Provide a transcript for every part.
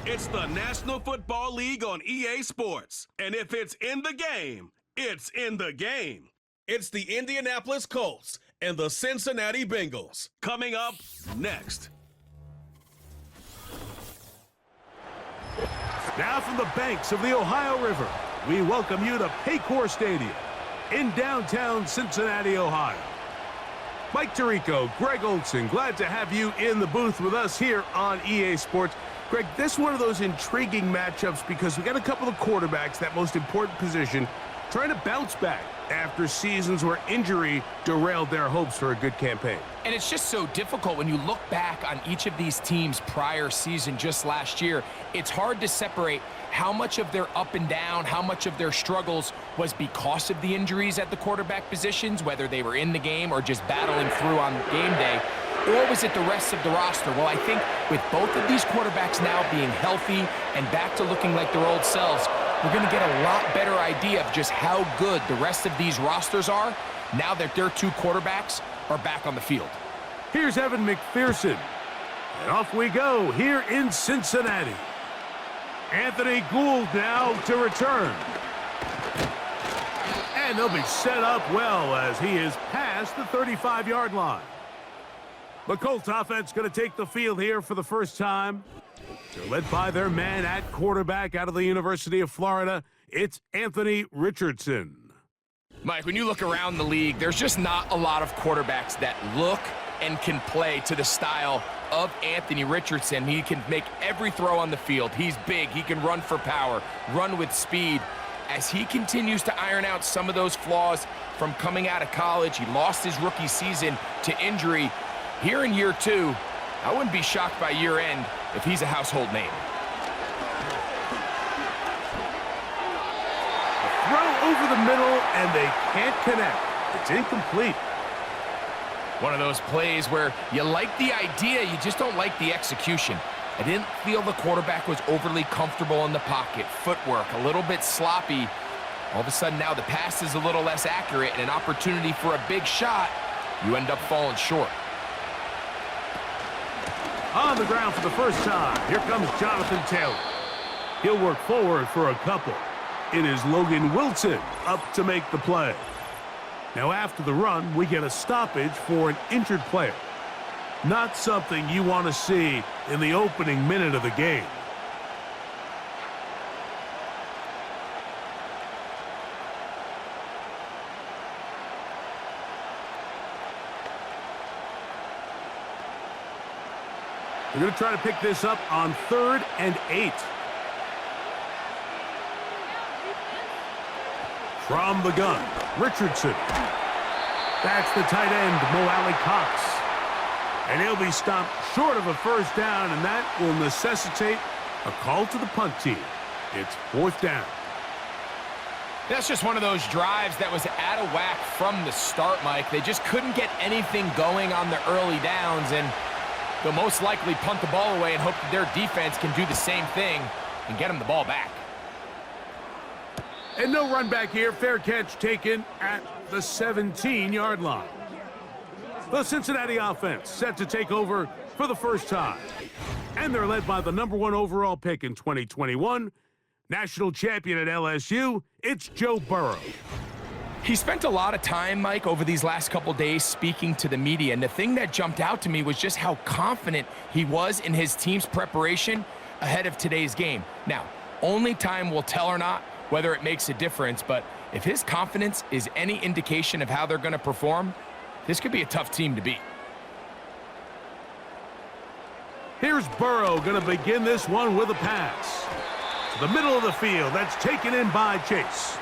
It's the National Football League on EA Sports. And if it's in the game, it's in the game. It's the Indianapolis Colts and the Cincinnati Bengals. Coming up next. Now from the banks of the Ohio River, we welcome you to Paycor Stadium in downtown Cincinnati, Ohio. Mike Tirico, Greg Olson, glad to have you in the booth with us here on EA Sports. Greg, this is one of those intriguing matchups because we got a couple of quarterbacks, that most important position, trying to bounce back after seasons where injury derailed their hopes for a good campaign. And it's just so difficult when you look back on each of these teams' prior season just last year. It's hard to separate how much of their up and down, how much of their struggles was because of the injuries at the quarterback positions, whether they were in the game or just battling through on game day, or was it the rest of the roster? Well, I think with both of these quarterbacks now being healthy and back to looking like their old selves, we're going to get a lot better idea of just how good the rest of these rosters are now that their two quarterbacks are back on the field. Here's Evan McPherson. And off we go here in Cincinnati. Anthony Gould now to return. And they'll be set up well as he is past the 35-yard line. The Colts offense going to take the field here for the first time. They're led by their man at quarterback out of the University of Florida. It's Anthony Richardson. Mike, when you look around the league, there's just not a lot of quarterbacks that look and can play to the style of Anthony Richardson. He can make every throw on the field. He's big. He can run for power, run with speed. As he continues to iron out some of those flaws from coming out of college, he lost his rookie season to injury. Here in year two, I wouldn't be shocked by year end if he's a household name. Throw over the middle, and they can't connect. It's incomplete. One of those plays where you like the idea, you just don't like the execution. I didn't feel the quarterback was overly comfortable in the pocket. Footwork, a little bit sloppy. All of a sudden now the pass is a little less accurate and an opportunity for a big shot. You end up falling short. On the ground for the first time, here comes Jonathan Taylor. He'll work forward for a couple. It is Logan Wilson up to make the play. Now after the run, we get a stoppage for an injured player. Not something you want to see in the opening minute of the game. We're going to try to pick this up on 3rd and 8. From the gun, Richardson. That's the tight end, Mo Alley Cox. And he'll be stopped short of a first down, and that will necessitate a call to the punt team. It's 4th down. That's just one of those drives that was out of whack from the start, Mike. They just couldn't get anything going on the early downs, and they'll most likely punt the ball away and hope that their defense can do the same thing and get them the ball back. And no run back here. Fair catch taken at the 17-yard line. The Cincinnati offense set to take over for the first time. And they're led by the #1 overall pick in 2021, national champion at LSU, it's Joe Burrow. He spent a lot of time, Mike, over these last couple days speaking to the media, and the thing that jumped out to me was just how confident he was in his team's preparation ahead of today's game. Now, only time will tell or not whether it makes a difference, but if his confidence is any indication of how they're going to perform, this could be a tough team to beat. Here's Burrow going to begin this one with a pass. To the middle of the field, that's taken in by Chase.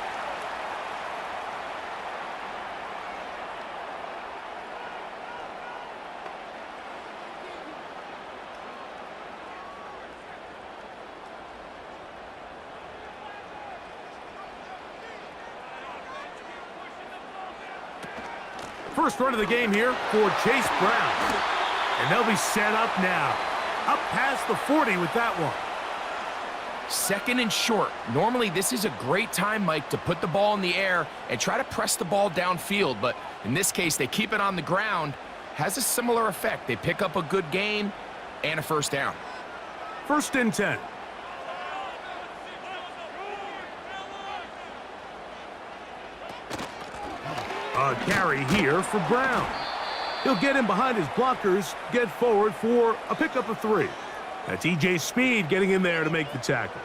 First run of the game here for Chase Brown. And they'll be set up now. Up past the 40 with that one. 2nd and short. Normally, this is a great time, Mike, to put the ball in the air and try to press the ball downfield. But in this case, they keep it on the ground. Has a similar effect. They pick up a good gain and a first down. 1st and 10. A carry here for Brown. He'll get in behind his blockers, get forward for a pickup of 3. That's E.J. Speed getting in there to make the tackle.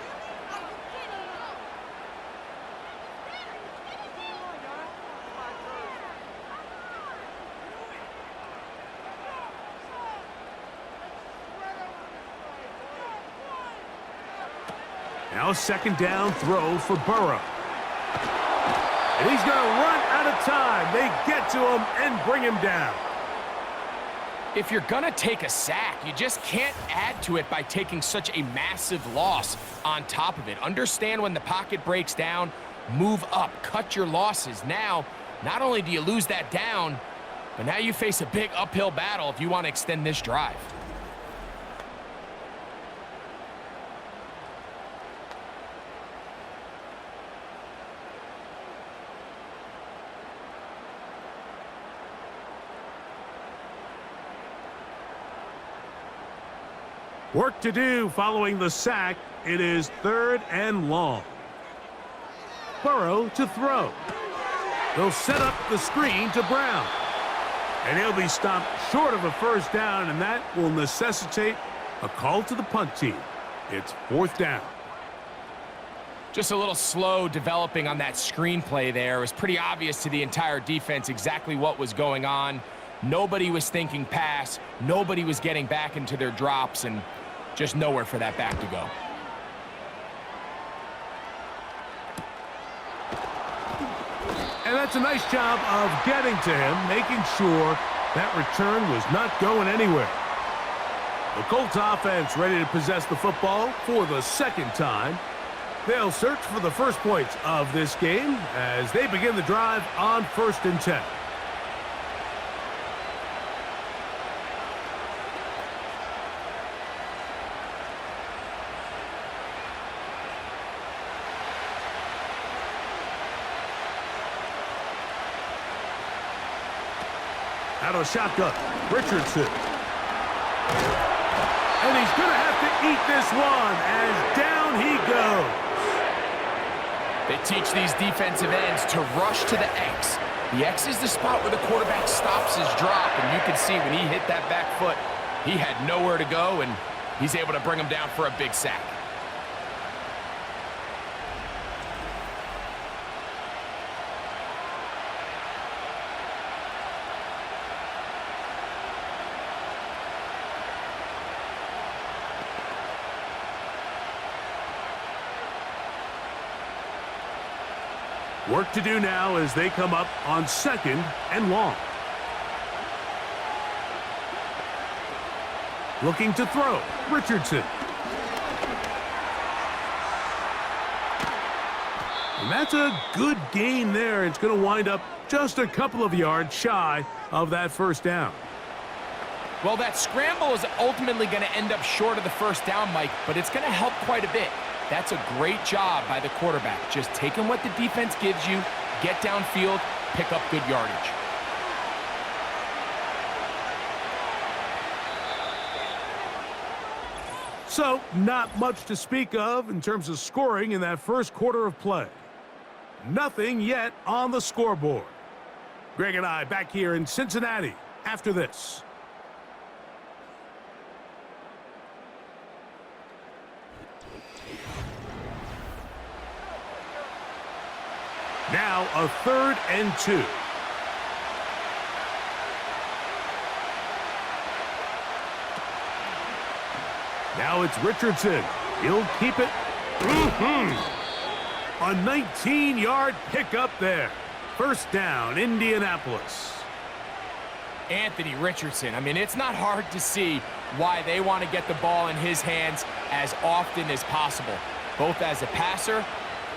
Now a second down throw for Burrow. And he's going to run out of time. They get to him and bring him down. If you're going to take a sack, you just can't add to it by taking such a massive loss on top of it. Understand when the pocket breaks down, move up, cut your losses. Now, not only do you lose that down, but now you face a big uphill battle if you want to extend this drive. Work to do following the sack. It is 3rd and long. Burrow to throw. They'll set up the screen to Brown. And he'll be stopped short of a first down, and that will necessitate a call to the punt team. It's 4th down. Just a little slow developing on that screenplay there. It was pretty obvious to the entire defense exactly what was going on. Nobody was thinking pass. Nobody was getting back into their drops, and just nowhere for that back to go. And that's a nice job of getting to him, making sure that return was not going anywhere. The Colts offense ready to possess the football for the 2nd time. They'll search for the first points of this game as they begin the drive on 1st and 10. Out of shotgun, Richardson. And he's going to have to eat this one as down he goes. They teach these defensive ends to rush to the X. The X is the spot where the quarterback stops his drop, and you can see when he hit that back foot, he had nowhere to go, and he's able to bring him down for a big sack. Work to do now as they come up on 2nd and long. Looking to throw, Richardson. And that's a good gain there. It's going to wind up just a couple of yards shy of that first down. Well, that scramble is ultimately going to end up short of the first down, Mike, but it's going to help quite a bit. That's a great job by the quarterback. Just taking what the defense gives you, get downfield, pick up good yardage. So, not much to speak of in terms of scoring in that first quarter of play. Nothing yet on the scoreboard. Greg and I back here in Cincinnati after this. Now a 3rd and 2. Now it's Richardson. He'll keep it. A 19-yard pickup there. First down, Indianapolis. Anthony Richardson. I mean, it's not hard to see why they want to get the ball in his hands as often as possible, both as a passer,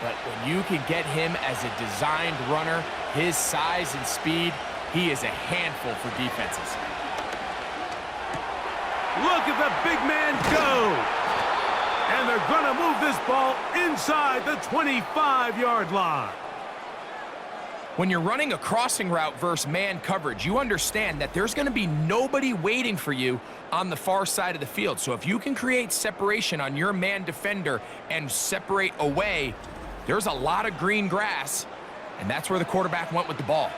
but when you can get him as a designed runner, his size and speed, he is a handful for defenses. Look at the big man go. And they're going to move this ball inside the 25-yard line. When you're running a crossing route versus man coverage, you understand that there's going to be nobody waiting for you on the far side of the field. So if you can create separation on your man defender and separate away, there's a lot of green grass, and that's where the quarterback went with the ball.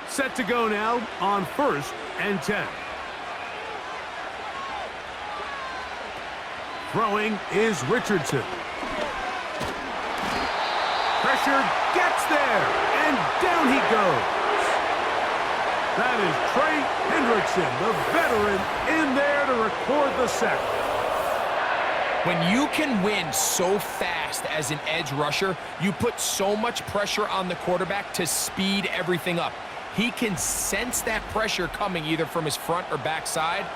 Set to go now on 1st and 10. Throwing is Richardson. Pressure gets there, and down he goes. That is Trey Hendrickson, the veteran, in there to record the sack. When you can win so fast as an edge rusher, you put so much pressure on the quarterback to speed everything up. He can sense that pressure coming either from his front or back side.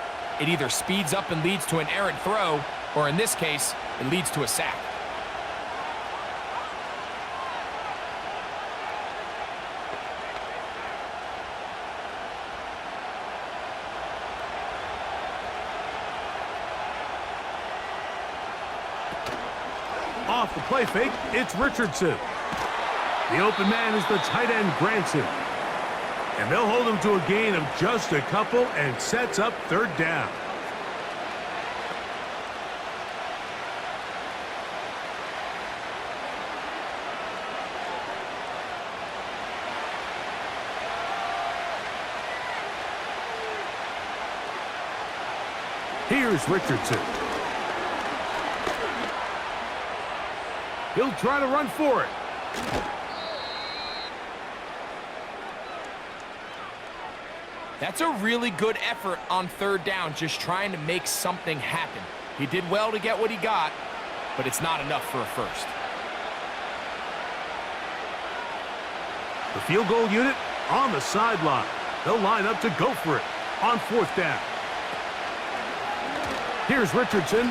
It either speeds up and leads to an errant throw, or in this case, it leads to a sack. Off the play fake, it's Richardson. The open man is the tight end, Granson. And they'll hold him to a gain of just a couple and sets up 3rd down. Here's Richardson. He'll try to run for it. That's a really good effort on 3rd down, just trying to make something happen. He did well to get what he got, but it's not enough for a first. The field goal unit on the sideline. They'll line up to go for it on 4th down. Here's Richardson.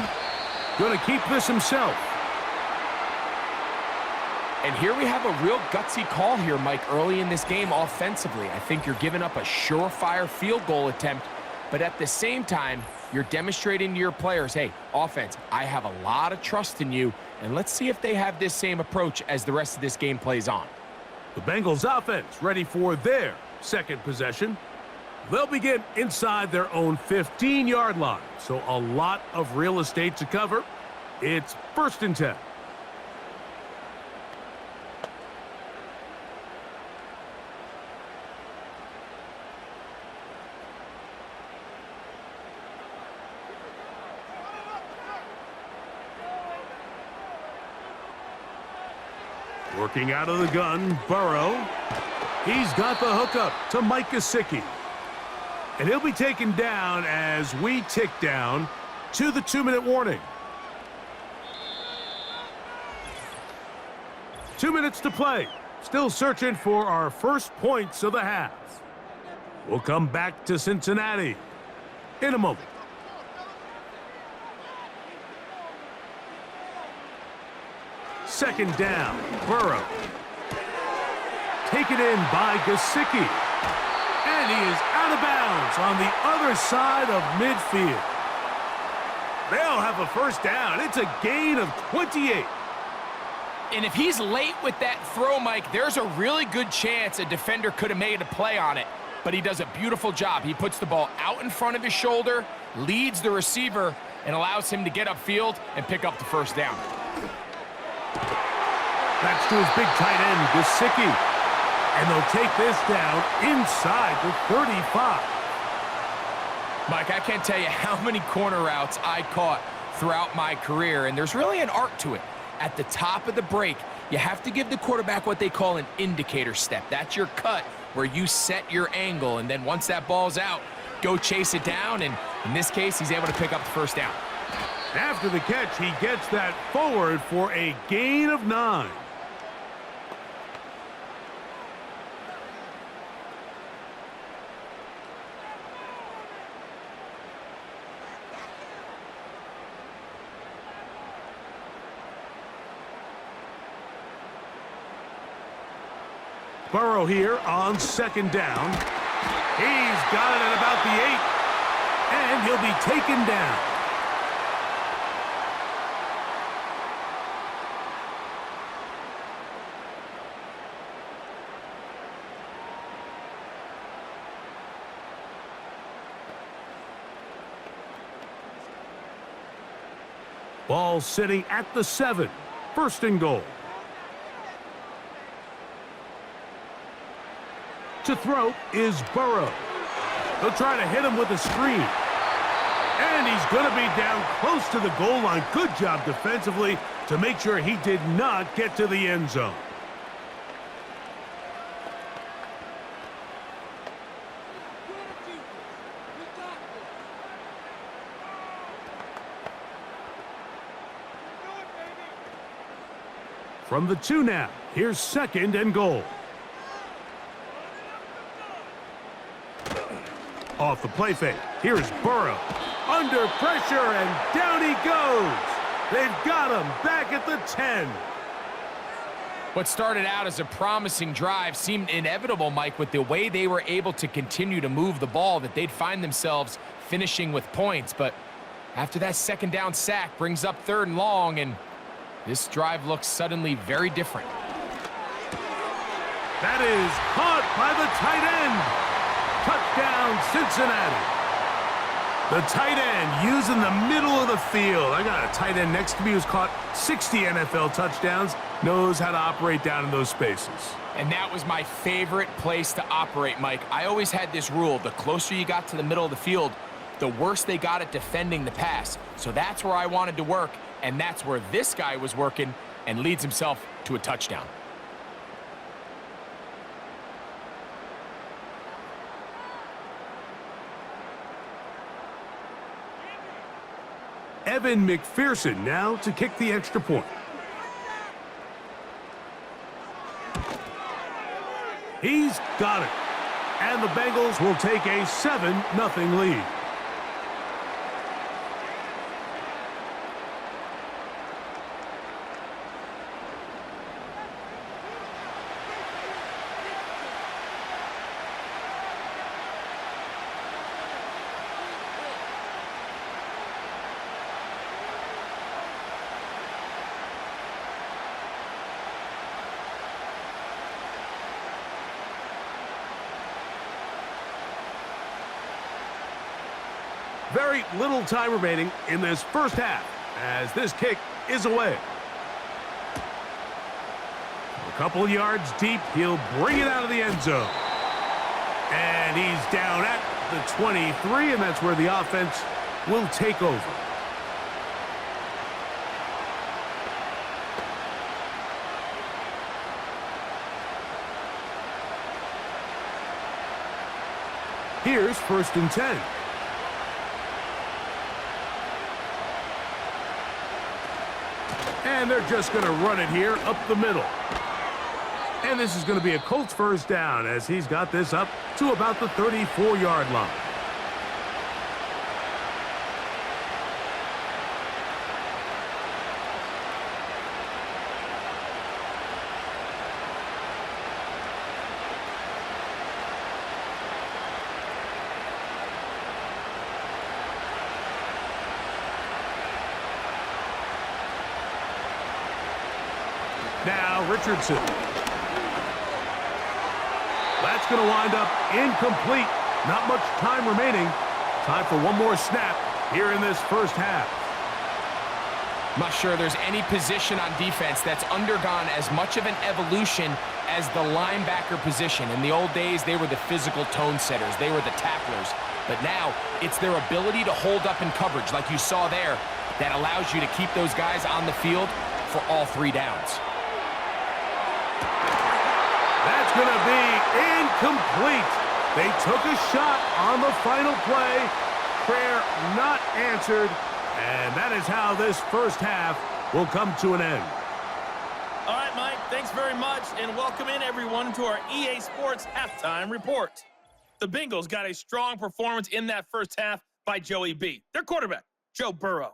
Going to keep this himself. And here we have a real gutsy call here, Mike, early in this game offensively. I think you're giving up a surefire field goal attempt, but at the same time, you're demonstrating to your players, hey, offense, I have a lot of trust in you, and let's see if they have this same approach as the rest of this game plays on. The Bengals offense ready for their 2nd possession. They'll begin inside their own 15-yard line, so a lot of real estate to cover. It's 1st and 10. Working out of the gun, Burrow. He's got the hookup to Mike Gesicki. And he'll be taken down as we tick down to the 2-minute warning. 2 minutes to play. Still searching for our first points of the half. We'll come back to Cincinnati in a moment. Second down, Burrow. Taken in by Gesicki. And he is out of bounds on the other side of midfield. They'll have a first down. It's a gain of 28. And if he's late with that throw, Mike, there's a really good chance a defender could have made a play on it. But he does a beautiful job. He puts the ball out in front of his shoulder, leads the receiver, and allows him to get upfield and pick up the first down. That's to his big tight end, Gesicki. And they'll take this down inside the 35. Mike, I can't tell you how many corner routes I caught throughout my career, and there's really an art to it. At the top of the break, you have to give the quarterback what they call an indicator step. That's your cut where you set your angle, and then once that ball's out, go chase it down, and in this case, he's able to pick up the first down. After the catch, he gets that forward for a gain of 9. Burrow here on second down. He's got it at about the 8, and he'll be taken down. Ball sitting at the 7, first and goal. To throw is Burrow. They'll try to hit him with a screen. And he's going to be down close to the goal line. Good job defensively to make sure he did not get to the end zone. From the 2 now, here's 2nd and goal. Off the play fake, here's Burrow. Under pressure, and down he goes. They've got him back at the 10. What started out as a promising drive seemed inevitable, Mike, with the way they were able to continue to move the ball, that they'd find themselves finishing with points. But after that 2nd down sack brings up 3rd and long, and this drive looks suddenly very different. That is caught by the tight end. Touchdown, Cincinnati. The tight end using the middle of the field. I got a tight end next to me who's caught 60 NFL touchdowns, knows how to operate down in those spaces. And that was my favorite place to operate, Mike. I always had this rule: the closer you got to the middle of the field, the worse they got at defending the pass. So that's where I wanted to work, and that's where this guy was working, and leads himself to a touchdown. Evan McPherson now to kick the extra point. He's got it. And the Bengals will take a 7-0 lead. Very little time remaining in this first half as this kick is away. A couple yards deep, he'll bring it out of the end zone. And he's down at the 23, and that's where the offense will take over. Here's 1st and 10. And they're just going to run it here up the middle. And this is going to be a Colts 1st down as he's got this up to about the 34-yard line. Now Richardson. That's going to wind up incomplete. Not much time remaining. Time for one more snap here in this first half. I'm not sure there's any position on defense that's undergone as much of an evolution as the linebacker position. In the old days, they were the physical tone setters. They were the tacklers. But now, it's their ability to hold up in coverage, like you saw there, that allows you to keep those guys on the field for all 3 downs. That's going to be incomplete. They took a shot on the final play. Prayer not answered. And that is how this first half will come to an end. All right, Mike, thanks very much, and welcome in everyone to our EA Sports Halftime Report. The Bengals got a strong performance in that first half by Joey B., their quarterback, Joe Burrow.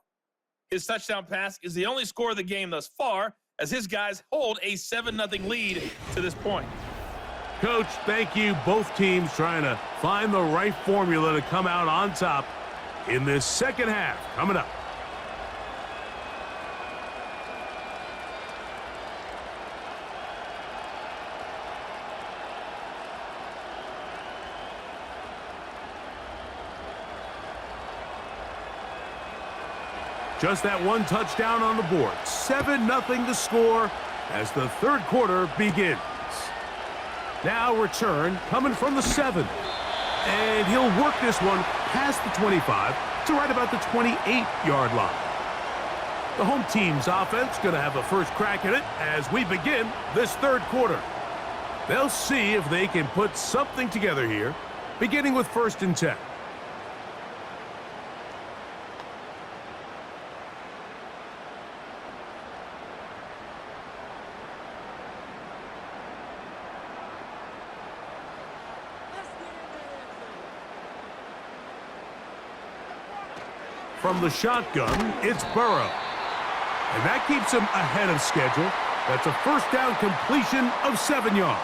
His touchdown pass is the only score of the game thus far, as his guys hold a 7-0 lead to this point. Coach, thank you. Both teams trying to find the right formula to come out on top in this second half. Coming up. Just that one touchdown on the board. 7-0 to score as the third quarter begins. Now return coming from the 7. And he'll work this one past the 25 to right about the 28-yard line. The home team's offense going to have a first crack at it as we begin this third quarter. They'll see if they can put something together here, beginning with 1st and 10. From the shotgun, it's Burrow. And that keeps him ahead of schedule. That's a first down completion of 7 yards.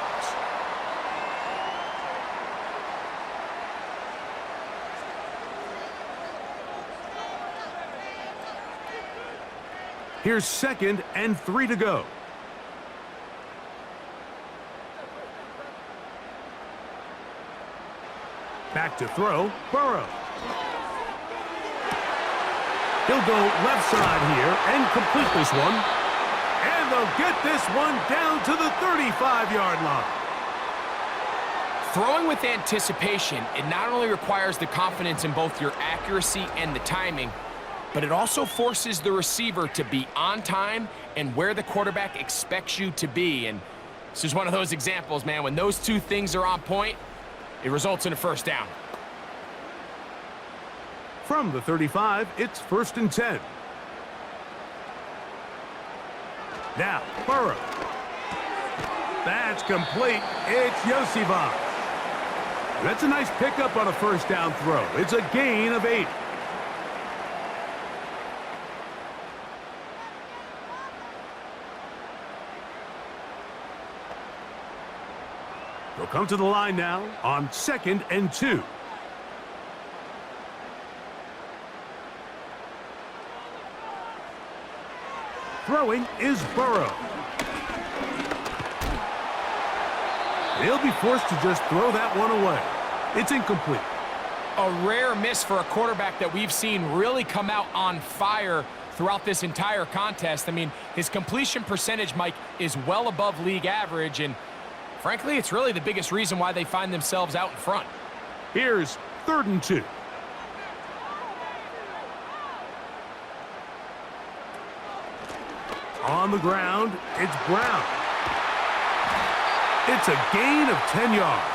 Here's 2nd and 3 to go. Back to throw, Burrow. He'll go left side here and complete this one. And they'll get this one down to the 35-yard line. Throwing with anticipation, it not only requires the confidence in both your accuracy and the timing, but it also forces the receiver to be on time and where the quarterback expects you to be. And this is one of those examples, man. When those two things are on point, it results in a first down. From the 35, it's 1st and 10. Now, Burrow. That's complete. It's Yosivas. That's a nice pickup on a first down throw. It's a gain of 8. They'll come to the line now on 2nd and 2. Throwing is Burrow. He'll be forced to just throw that one away. It's incomplete. A rare miss for a quarterback that we've seen really come out on fire throughout this entire contest. I mean, his completion percentage, Mike, is well above league average, and frankly, it's really the biggest reason why they find themselves out in front. Here's 3rd and 2. On the ground, it's Brown. It's a gain of 10 yards.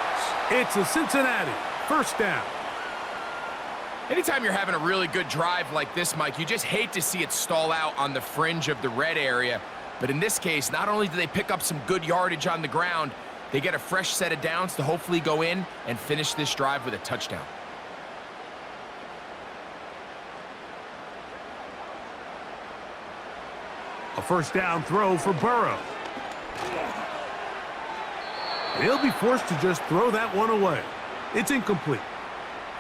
It's a Cincinnati first down. Anytime you're having a really good drive like this, Mike, you just hate to see it stall out on the fringe of the red area. But in this case, not only do they pick up some good yardage on the ground, they get a fresh set of downs to hopefully go in and finish this drive with a touchdown. A first down throw for Burrow. And he'll be forced to just throw that one away. It's incomplete.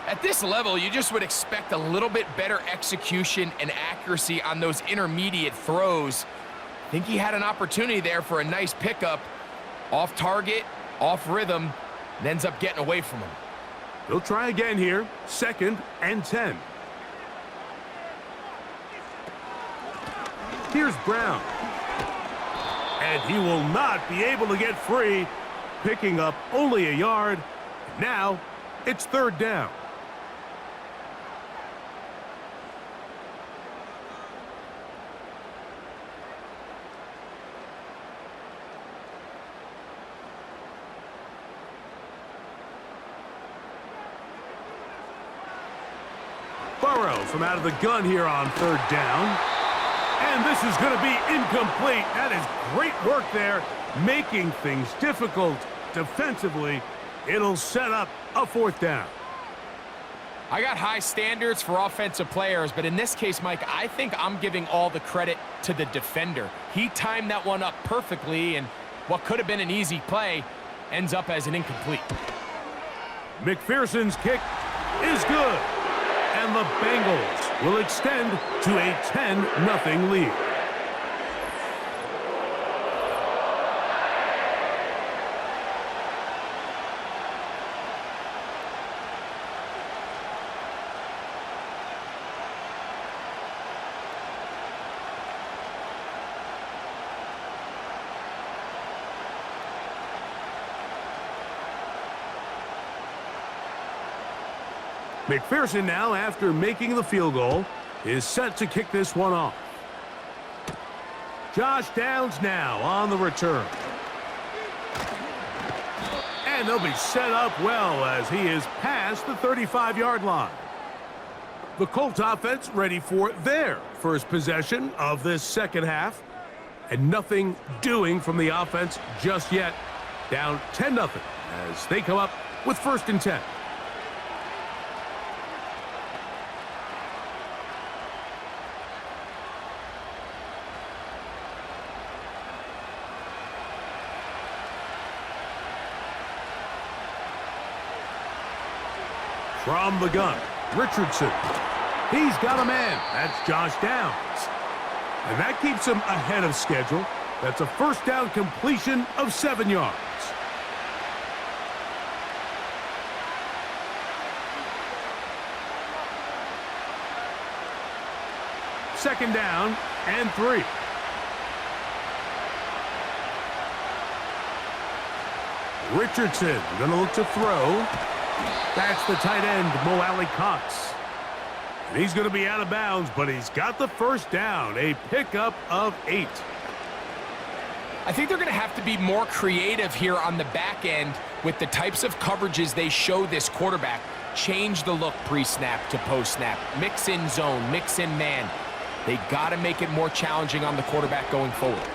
At this level, you just would expect a little bit better execution and accuracy on those intermediate throws. I think he had an opportunity there for a nice pickup. Off target, off rhythm, and ends up getting away from him. He'll try again here. 2nd and 10. Here's Brown. And he will not be able to get free, picking up only a yard. Now, it's 3rd down. Burrow from out of the gun here on 3rd down. And this is going to be incomplete. That is great work there, making things difficult defensively. It'll set up a 4th down. I got high standards for offensive players, but in this case, Mike, I think I'm giving all the credit to the defender. He timed that one up perfectly, and what could have been an easy play ends up as an incomplete. McPherson's kick is good. And the Bengals will extend to a 10-0 lead. McPherson now, after making the field goal, is set to kick this one off. Josh Downs now on the return. And they'll be set up well as he is past the 35-yard line. The Colts offense ready for their first possession of this second half. And nothing doing from the offense just yet. Down 10-0 as they come up with 1st and 10. From the gun, Richardson. He's got a man. That's Josh Downs. And that keeps him ahead of schedule. That's a first down completion of 7 yards. Second down and 3. Richardson going to look to throw. That's the tight end, Mo Alley-Cox. And he's going to be out of bounds, but he's got the first down, a pickup of 8. I think they're going to have to be more creative here on the back end with the types of coverages they show this quarterback. Change the look pre-snap to post-snap. Mix in zone, mix in man. They got to make it more challenging on the quarterback going forward.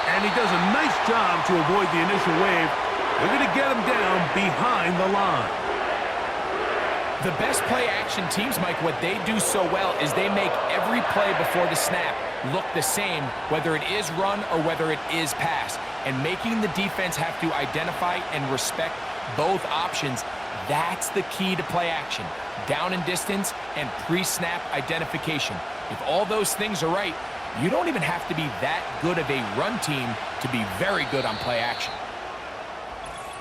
And he does a nice job to avoid the initial wave. They're going to get him down behind the line. The best play-action teams, Mike, what they do so well is they make every play before the snap look the same, whether it is run or whether it is pass. And making the defense have to identify and respect both options, that's the key to play action. Down and distance and pre-snap identification. If all those things are right, you don't even have to be that good of a run team to be very good on play action.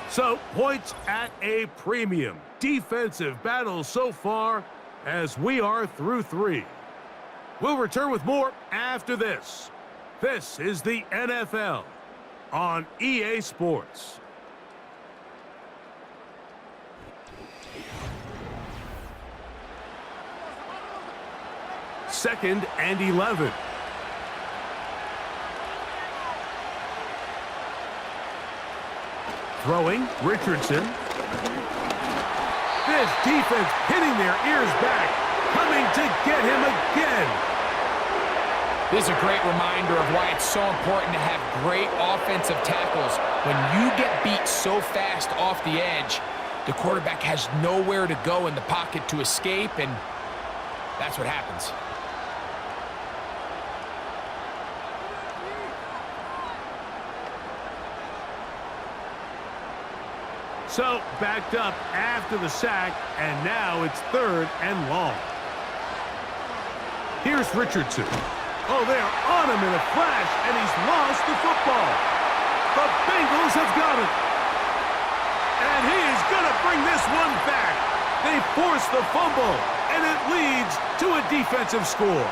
So, points at a premium. Defensive battle so far as we are through 3. We'll return with more after this. This is the NFL on EA Sports. Second and 11. Throwing, Richardson. This defense hitting their ears back, coming to get him again. This is a great reminder of why it's so important to have great offensive tackles. When you get beat so fast off the edge, the quarterback has nowhere to go in the pocket to escape, and that's what happens. So, backed up after the sack, and now it's 3rd and long. Here's Richardson. Oh, they're on him in a flash, and he's lost the football. The Bengals have got it. And he is going to bring this one back. They force the fumble, and it leads to a defensive score.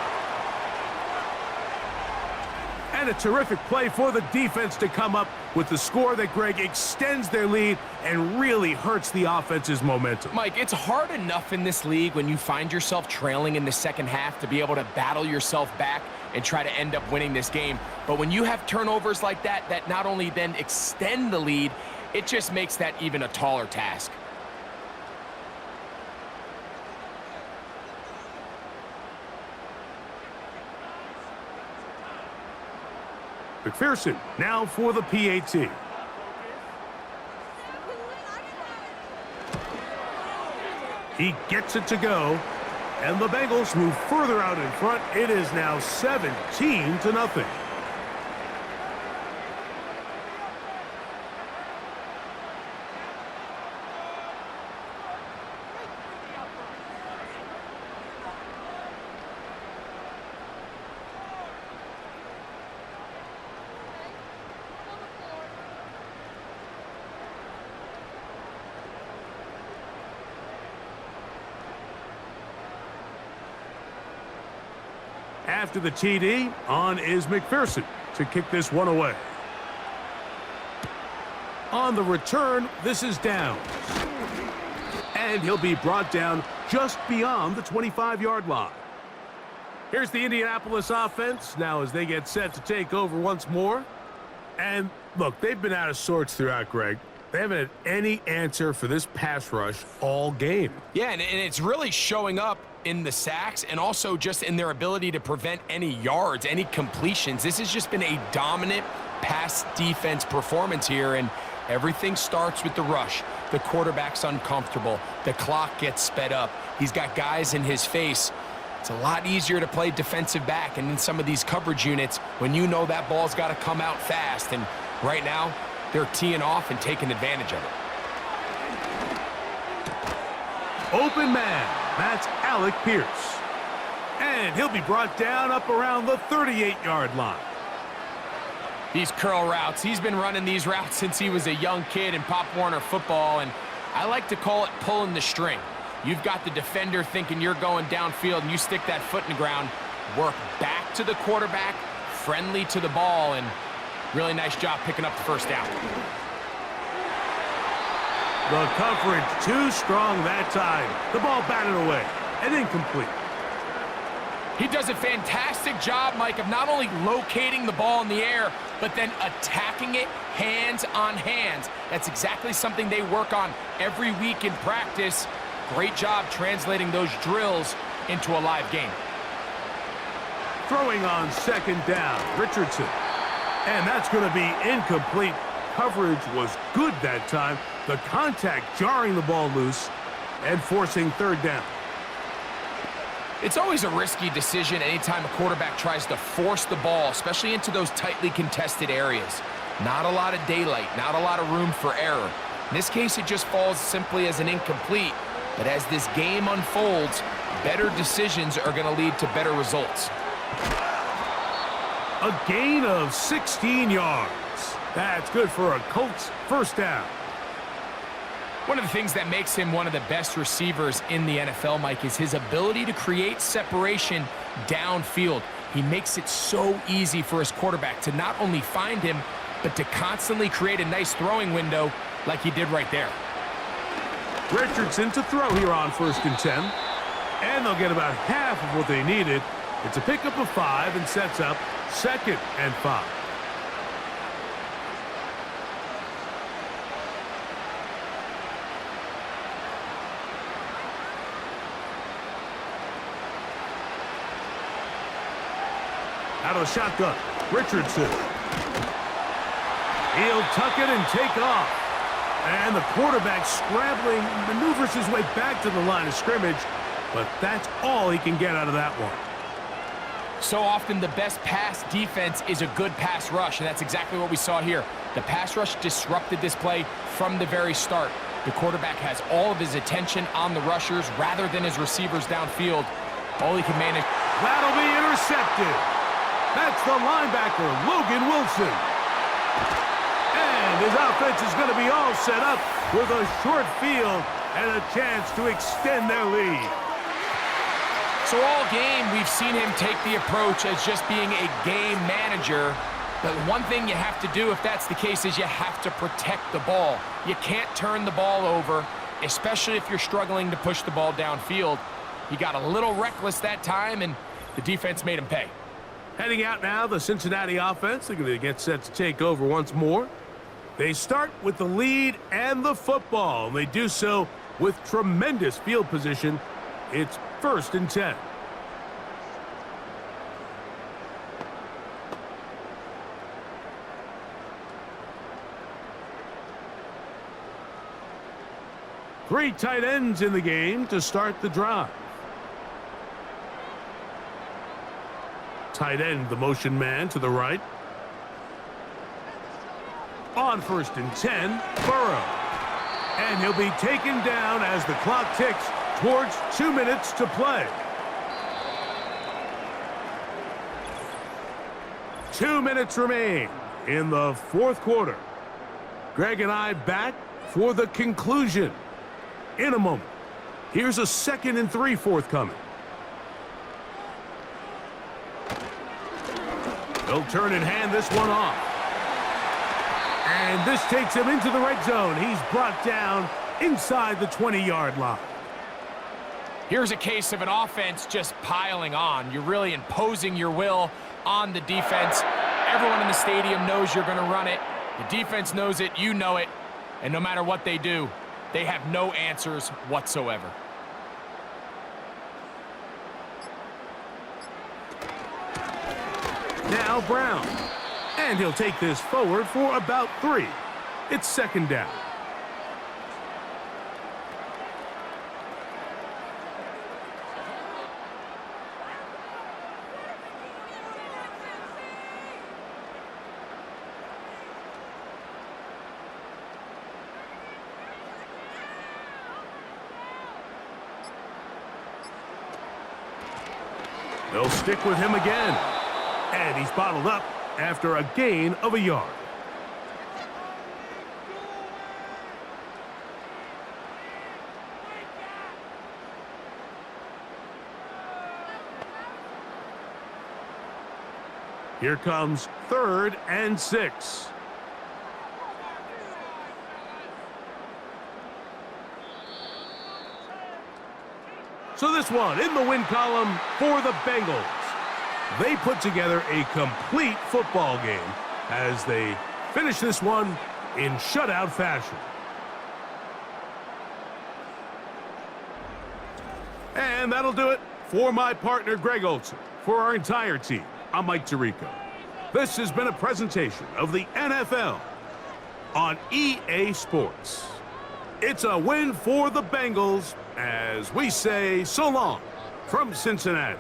And a terrific play for the defense to come up with the score that, Greg, extends their lead and really hurts the offense's momentum. Mike, it's hard enough in this league when you find yourself trailing in the second half to be able to battle yourself back and try to end up winning this game. But when you have turnovers like that, that not only then extend the lead, it just makes that even a taller task. McPherson now for the PAT. He gets it to go, and the Bengals move further out in front. It is now 17-0. After the TD, on is McPherson to kick this one away. On the return, this is Downs. And he'll be brought down just beyond the 25-yard line. Here's the Indianapolis offense now as they get set to take over once more. And look, they've been out of sorts throughout, Greg. They haven't had any answer for this pass rush all game. Yeah, and it's really showing up in the sacks and also just in their ability to prevent any yards, any completions. This has just been a dominant pass defense performance here, and everything starts with the rush. The quarterback's uncomfortable. The clock gets sped up. He's got guys in his face. It's a lot easier to play defensive back and in some of these coverage units when you know that ball's got to come out fast. And right now, they're teeing off and taking advantage of it. Open man, that's Alec Pierce. And he'll be brought down up around the 38-yard line. These curl routes, he's been running these routes since he was a young kid in Pop Warner football, and I like to call it pulling the string. You've got the defender thinking you're going downfield, and you stick that foot in the ground, work back to the quarterback, friendly to the ball, and really nice job picking up the first down. The coverage too strong that time. The ball batted away and incomplete. He does a fantastic job, Mike, of not only locating the ball in the air, but then attacking it hands on hands. That's exactly something they work on every week in practice. Great job translating those drills into a live game. Throwing on second down, Richardson. And that's going to be incomplete. Coverage was good that time. The contact jarring the ball loose and forcing third down. It's always a risky decision anytime a quarterback tries to force the ball, especially into those tightly contested areas. Not a lot of daylight, not a lot of room for error. In this case, it just falls simply as an incomplete. But as this game unfolds, better decisions are going to lead to better results. A gain of 16 yards. That's good for a Colts first down. One of the things that makes him one of the best receivers in the NFL, Mike, is his ability to create separation downfield. He makes it so easy for his quarterback to not only find him, but to constantly create a nice throwing window like he did right there. Richardson to throw here on 1st and 10. And they'll get about half of what they needed. It's a pickup of 5 and sets up 2nd and 5. Out of the shotgun, Richardson. He'll tuck it and take off. And the quarterback scrambling, maneuvers his way back to the line of scrimmage, but that's all he can get out of that one. So often the best pass defense is a good pass rush, and that's exactly what we saw here. The pass rush disrupted this play from the very start. The quarterback has all of his attention on the rushers rather than his receivers downfield. All he can manage. That'll be intercepted. That's the linebacker, Logan Wilson. And his offense is going to be all set up with a short field and a chance to extend their lead. So all game, we've seen him take the approach as just being a game manager. But one thing you have to do if that's the case is you have to protect the ball. You can't turn the ball over, especially if you're struggling to push the ball downfield. He got a little reckless that time, and the defense made him pay. Heading out now, the Cincinnati offense. They're going to get set to take over once more. They start with the lead and the football. They do so with tremendous field position. It's 1st and 10. Three tight ends in the game to start the drive. Tight end, the motion man to the right. On 1st and 10, Burrow. And he'll be taken down as the clock ticks towards 2 minutes to play. 2 minutes remain in the 4th quarter. Greg and I back for the conclusion in a moment. Here's a 2nd and 3 forthcoming. They'll turn and hand this one off. And this takes him into the red zone. He's brought down inside the 20-yard line. Here's a case of an offense just piling on. You're really imposing your will on the defense. Everyone in the stadium knows you're going to run it. The defense knows it, you know it, and no matter what they do, they have no answers whatsoever. Now Brown, and he'll take this forward for about 3. It's second down. They'll stick with him again. And he's bottled up after a gain of a yard. Here comes 3rd and 6. So this one in the win column for the Bengals. They put together a complete football game as they finish this one in shutout fashion. And that'll do it for my partner, Greg Olson. For our entire team, I'm Mike Tirico. This has been a presentation of the NFL on EA Sports. It's a win for the Bengals as we say so long from Cincinnati.